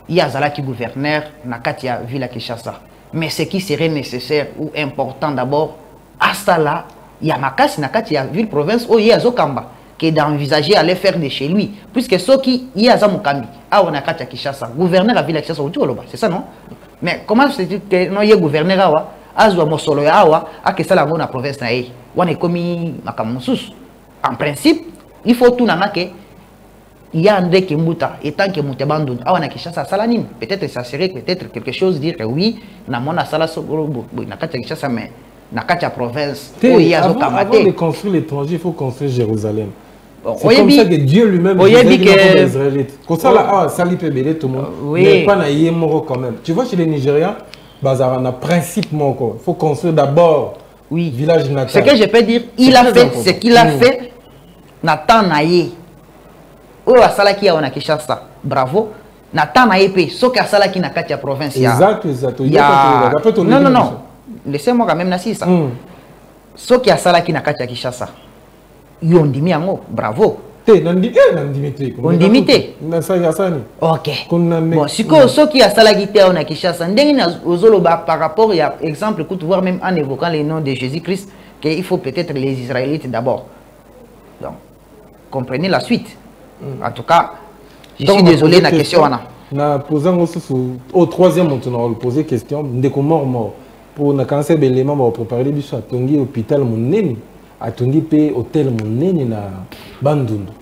ya zalaki gouverneur na katia ville Kinshasa mais ce qui serait nécessaire ou important d'abord à ça là ya makasi na katia ville province ou ya zokamba que d'envisager aller faire de chez lui puisque ceux qui ya za mukambi a on a katia Kinshasa gouverneur à ville Kinshasa ou c'est ça non mais comment c'est que non ya gouverneur awa azwa mosolo ya awa akesala ngo na province na ye wana komi makamusus en principe il faut tout nana que il y a André Kimbuta et tant que Moutebandoun awa na Kinshasa salanim peut-être ça serait peut-être quelque chose dire que oui na mona sala sogorobo na katia Kinshasa mais na katia province où il y a avant de construire l'étranger il faut construire Jérusalem. C'est comme ça que Dieu lui-même dit que Israélites comme ça là sali peut belé tout le monde mais pas na yemoro quand même. Tu vois chez les Nigériens bazar na principe moko il faut construire d'abord oui village natal. Ce que je peux dire il a fait ce qu'il a fait Nathan Naye ou asalaki ya na Kinshasa bravo Nathan Naye pe soki asalaki na kati ya province ya exact non laissez-moi quand même na sisa soki asalaki na kati ya Kinshasa yondimi yango bravo On limité. Ok. Bon, si ceux qui a salagité on a Kinshasa, par rapport à exemple, écoute, voir même en évoquant les noms de Jésus-Christ, qu'il faut peut-être les Israélites d'abord. Donc, comprenez la suite. En tout cas, je suis désolé de la question. Na posant au troisième, on a posé question. Dès qu'on mort pour na cancer d'éléments, on va préparer les bichons à Tongi hôpital mon à Tongi paye hôtel mon na Bandundu.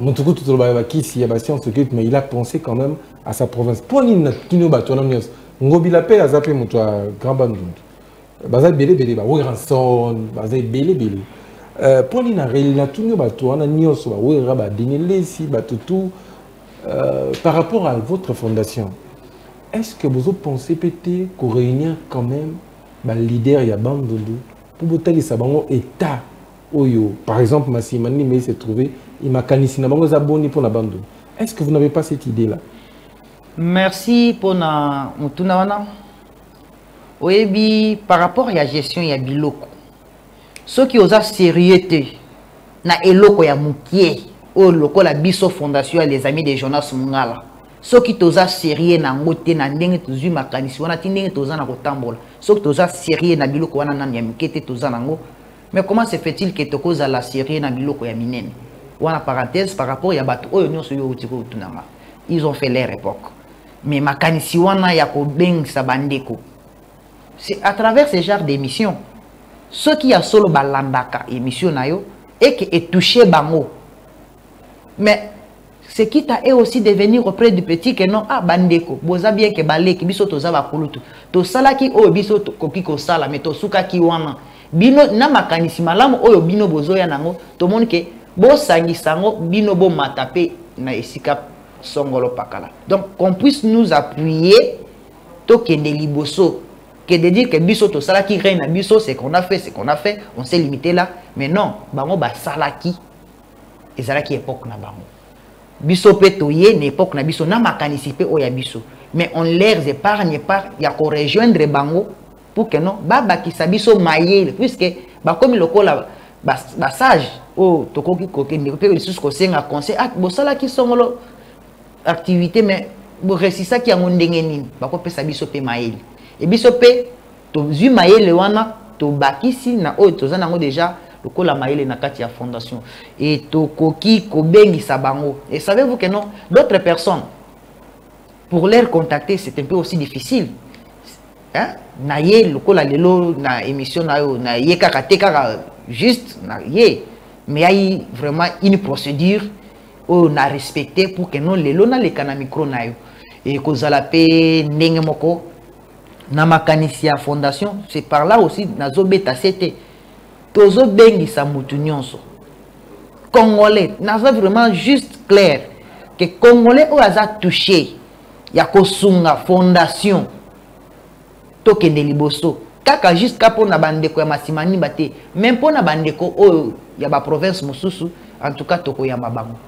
Mon tout le monde qui s'y a science occulte, mais il a pensé quand même à sa province. Pour une kino batonamios, ngobi la paix a zappé mon grand Bandundu. Bazal belé belé, ba Ranson, bazal belé belé. Pour une réalité, tout le monde a nios, ba ba dinelé si ba tout. Par rapport à votre fondation, est-ce que vous pensez peut-être qu'on réunit quand même les leaders et Bandundu pour vous dire que l'État, par exemple, Massimani mais s'est trouvé, il m'a canissé pour la Bandundu. Est-ce que vous n'avez pas cette idée-là? Merci pour na mutunawana. Oui, par rapport à la gestion ya biloko, ceux qui osent sérieux na eloko ya mukie. Oh, la biso fondation les amis de Jonas Mungala. Ceux qui toza sérieux na ngote na ndenge tozu makanisi wana tindenge toza na kotambola. Ceux qui toza sérieux na biloko wana na nyamikete toza nango. Mais comment se fait-il que tokoza la sérieux na biloko ya minene? Wana parenthèse par rapport ya bato oyo nyonso yo utiko tunanga. Ils ont fait leur époque. Mais makanisi wana ya ko bengisa bandeko. C'est à travers ce genre d'émissions. Ceux qui a solo balandaka émission na yo et qui est touché bango. Mais ce qui t'a aussi de venir auprès du petit que non, ah bandeko, boza bien que baleki, biso toza bakulutu. To salaki o biso koki ko sala, mais to suka ki wana. Bino na makanisi malamu oyo bino bozoya nango, to moni ke bo sangi sango bino bo matape na esika songolo pakala. Donc qu'on puisse nous appuyer to kende liboso, que de dire que biso to salaki reina biso c'est qu'on a fait, on s'est limité là, mais non, bango ba salaki. Et ça qui époque na bango. Biso petoye n'époque na biso na makanisi pe oya biso. Mais on les épargne par ya ko rejoindre bango pour que non baba ki sabiso maye puisque ba comme lokola ba sage o tokoki kokende pe lisusu ko senga conseil ak bo sala ki songolo activité mais bo resisa ki yango ndenge nini ba ko pesa biso pe maye. Et biso pe to zu maye le wana to bakisi na o to za nango déjà la maïle na kati ya fondation et tokoki kobengi sabango. Et savez-vous que non, d'autres personnes pour les contacter c'est un peu aussi difficile. Hein? Na ye lokola lelo na émission na ye kaka juste na ye mais il y a vraiment une procédure on a respecté pour que non lelo na le kana micro na yo et kozala pe ndenge moko na makanisi ya fondation. C'est par là aussi na zobeta c'était tozo bengi sa mutu nyonso congolais n'a vraiment juste clair que congolais o aza touché ya kosunga fondation tokende liboso kaka jusqu'à pona bandeko ya masimani bate même pona bandeko o ya ba province mosusu en tout cas toko ya mabango.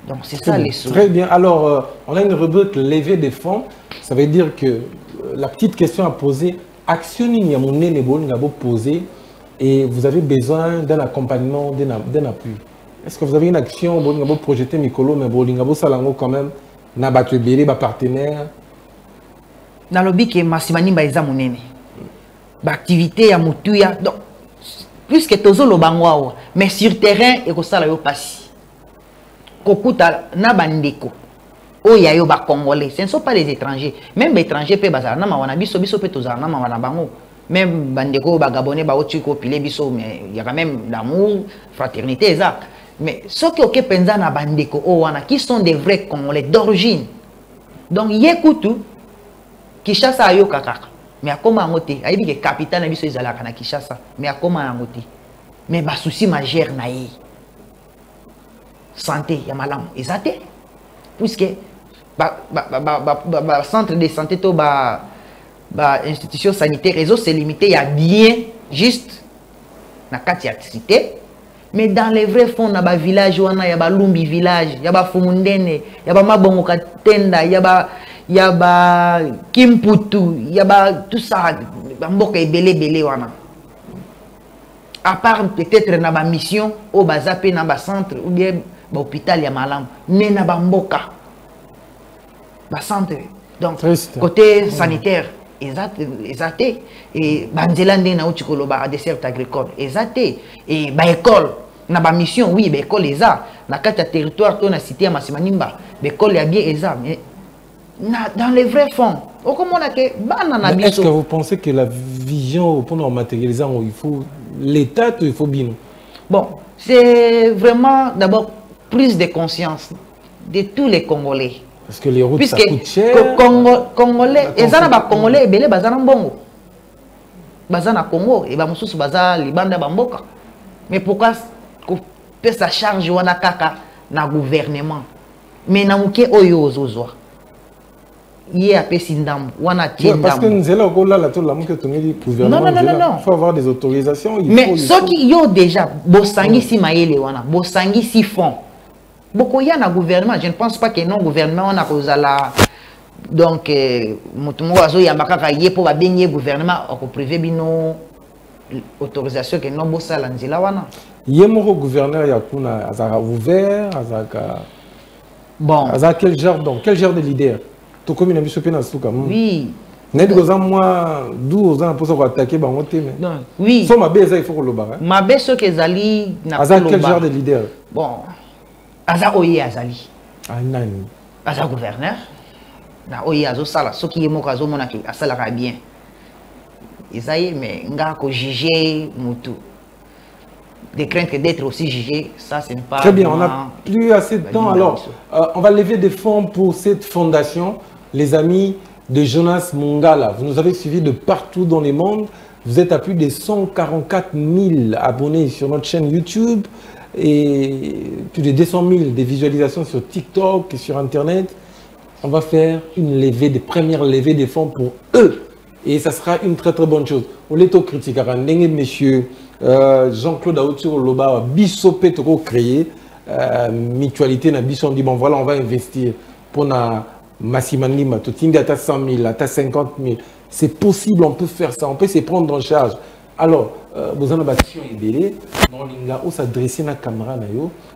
Donc c'est ça les sous. Très bien. Alors on a une rubrique levée des fonds, ça veut dire que la petite question à poser action ni ya monene bo ngabo poser. Et vous avez besoin d'un accompagnement, d'un appui. Est-ce que vous avez une action, vous projetez Mikolo, mais vous salango quand même, na battu béré, ba partenaire? Dans le but que Massimani baïza monene, activité ya mutuya, donc plus que tozo lo bangwa, mais sur terrain et ko sala yo passi. Kokuta na bandeko. Oh ya yo ba congolais, ce ne sont pas les étrangers, même les étrangers pe bazala na mawana biso pe toza na mawana bango. Même bandeko bagabonais ba otiko pile biso mais il y a quand même l'amour, fraternité ça. Mais ceux qui ont penza na bandeko o wana qui sont des vrais congolais d'origine. Donc yekutu Kinshasa yo kaka. Mais akoma ngote, ayibi ke capitale na biso ezalaka na Kinshasa, mais akoma ngote. Mais ba souci majeur na yi. Santé ya malamu ezate. Puisque ba centre de santé to ba institution sanitaire réseau c'est limité il y a bien juste na kati ya cité mais dans les vrais fonds na ba village wana ya ba lumbi village ya ba fumundene ya ba mabongo katenda ya ba kimputu ya ba tout ça ba mboka ebele wana à part peut-être dans ma mission au bazapé dans ma centre ou bien l'hôpital ya malam mais na bamboka ba centre donc triste. côté sanitaire exact et banzela ndé na utikoloba à dessert agricole exact et ba école na ba mission oui ba école eza na kati territoire to na cité ya Masimanimba ba école ya bien eza mais dans les vrais fonds. Est-ce que vous pensez que la vision pour nous matérialiser, il faut l'État ou il faut bien? Bon, c'est vraiment d'abord prise de conscience de tous les Congolais. Parce que les routes, puisque ça coûte cher. Congolais, et ça n'a Congolais, belé bazana bongo. Bazana Congo, et bamususu baza libanda bamboka. Mais pourquoi peut sa charge wana kaka na gouvernement? Mais na muke oyo ozozwa. Parce que nous sommes là, gouvernement. Il faut avoir des autorisations. Mais ceux qui ont déjà Bosangi si maïle wana, Bosangi si fond. Beaucoup y a un gouvernement. Je ne pense pas que non gouvernement on a causé la donc mutumo azo yambaka kaye pour ba benye gouvernement au privé bino autorisation que non bossa lanzila wana. Yemoro gouverneur ya kuna azaka ouvert azaka bon. Azaka quel genre de leader? Oui. Moi, 12 ans pour ça attaquer oui. So ma beza il faut que le bar. Ma beza que Zali n'a pas quel genre de leader? Bon. Aza Oye Azali. Ah nani. Aza gouverneur. Na Oye Azo sala ce qui est mon caso monaki asala bien. Isaïe mais nga ko juger mutu. Des craintes d'être aussi jugé, ça ce n'est pas... Très bien, on n'a plus assez de temps. Alors, on va lever des fonds pour cette fondation, les amis de Jonas Mongala. Vous nous avez suivis de partout dans le monde. Vous êtes à plus de 144 000 abonnés sur notre chaîne YouTube et plus de 200 000 de visualisations sur TikTok et sur Internet. On va faire une première levée des fonds pour eux. Et ça sera une très très bonne chose. On est au critique. Monsieur Jean-Claude Aoutir Loba, Bissopé Toko créé, mutualité na Bisson dit bon voilà, on va investir pour na Masimanima, tout à 100 000, à 50 000. C'est possible, on peut faire ça, on peut se prendre en charge. Alors, vous en avez bâti dans l'Inga, où s'adresser à la caméra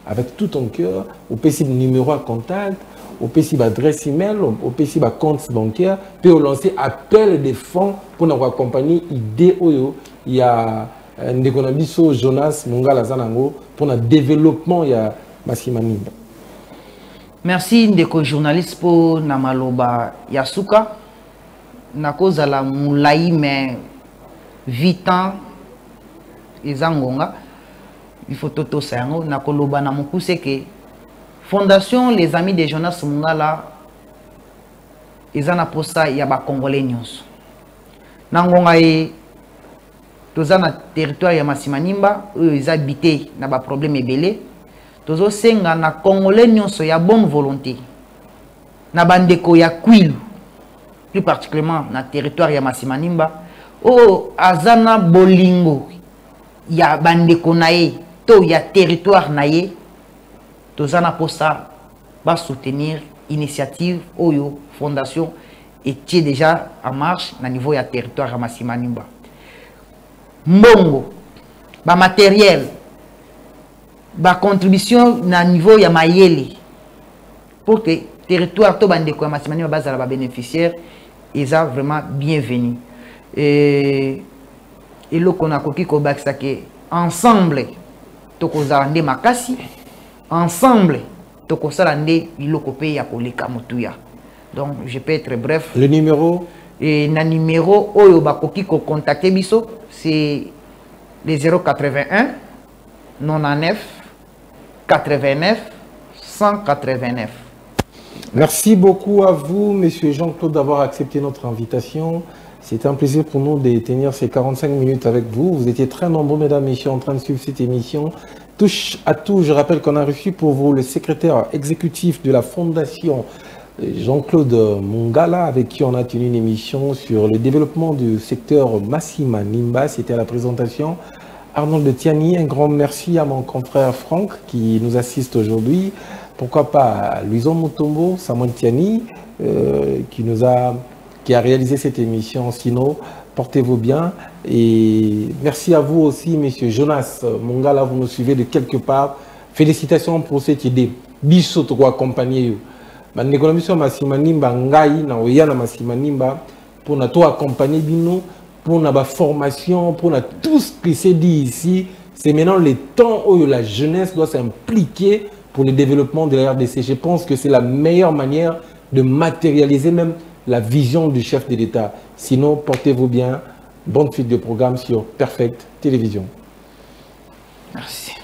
avec tout ton cœur, au possible numéro à contact, au possible adresse email, au possible compte bancaire, puis on lancer appel des fonds pour nous accompagner. Idée il y a Ndekonabiso Jonas Mongala Zanango pour le développement il y a Masimanimba. Merci ndeko journaliste pour namaloba Yasuka. Nakoza la moulai mais 8 ans ezangonga. Il faut toto sango nakoloba na mukuse que Fondation Les Amis de Jonas Mongala ezana posa ya ba Congolais nyonso. Nangonga e toza na territoire ya Masimanimba oyo eza habité na ba problème ebele. Tozo senga na Congolais nyonso ya bonne volonté. Na bandeko ya Kwilu, plus particulièrement na territoire ya Masimanimba, o azana bolingo ya bandeko na ye to ya territoire na ye. Tozana posa va soutenir initiative Oyo Fondation était déjà en marche na niveau ya territoire ya Masimanimba. Mbongo, ba matériel, ba contribution na niveau ya mayele pour que territoire to bandeko ya Masimanimba bazala ba bénéficiaire ils ont vraiment bienvenu. Et le qu'on a coquille ko bakisa ke ensemble to kozala nde makasi. Ensemble, donc je peux être bref. Le numéro? Et le numéro, contacter biso, c'est les 081 99 89 189. Merci beaucoup à vous, Monsieur Jean-Claude, d'avoir accepté notre invitation. C'était un plaisir pour nous de tenir ces 45 minutes avec vous. Vous étiez très nombreux, mesdames et messieurs, en train de suivre cette émission. Touche à tout, je rappelle qu'on a reçu pour vous le secrétaire exécutif de la Fondation Jean-Claude Mongala, avec qui on a tenu une émission sur le développement du secteur Masimanimba. C'était à la présentation. Arnold Tiani, un grand merci à mon confrère Franck qui nous assiste aujourd'hui. Pourquoi pas à Louison Mutombo, Samuel Tiani, qui a réalisé cette émission. Sinon, Portez-vous bien. Et merci à vous aussi, monsieur Jonas Mongala, vous nous suivez de quelque part. Félicitations pour cette idée. Biso to accompagner. L'économie sur Massimanimba, Ngai, na Oyana Massimanimba, pour nous accompagner bino, pour la formation, pour tout ce qui s'est dit ici. C'est maintenant le temps où la jeunesse doit s'impliquer pour le développement de la RDC. Je pense que c'est la meilleure manière de matérialiser même la vision du chef de l'État. Sinon, portez-vous bien. Bonne suite de programme sur Perfect Télévision. Merci.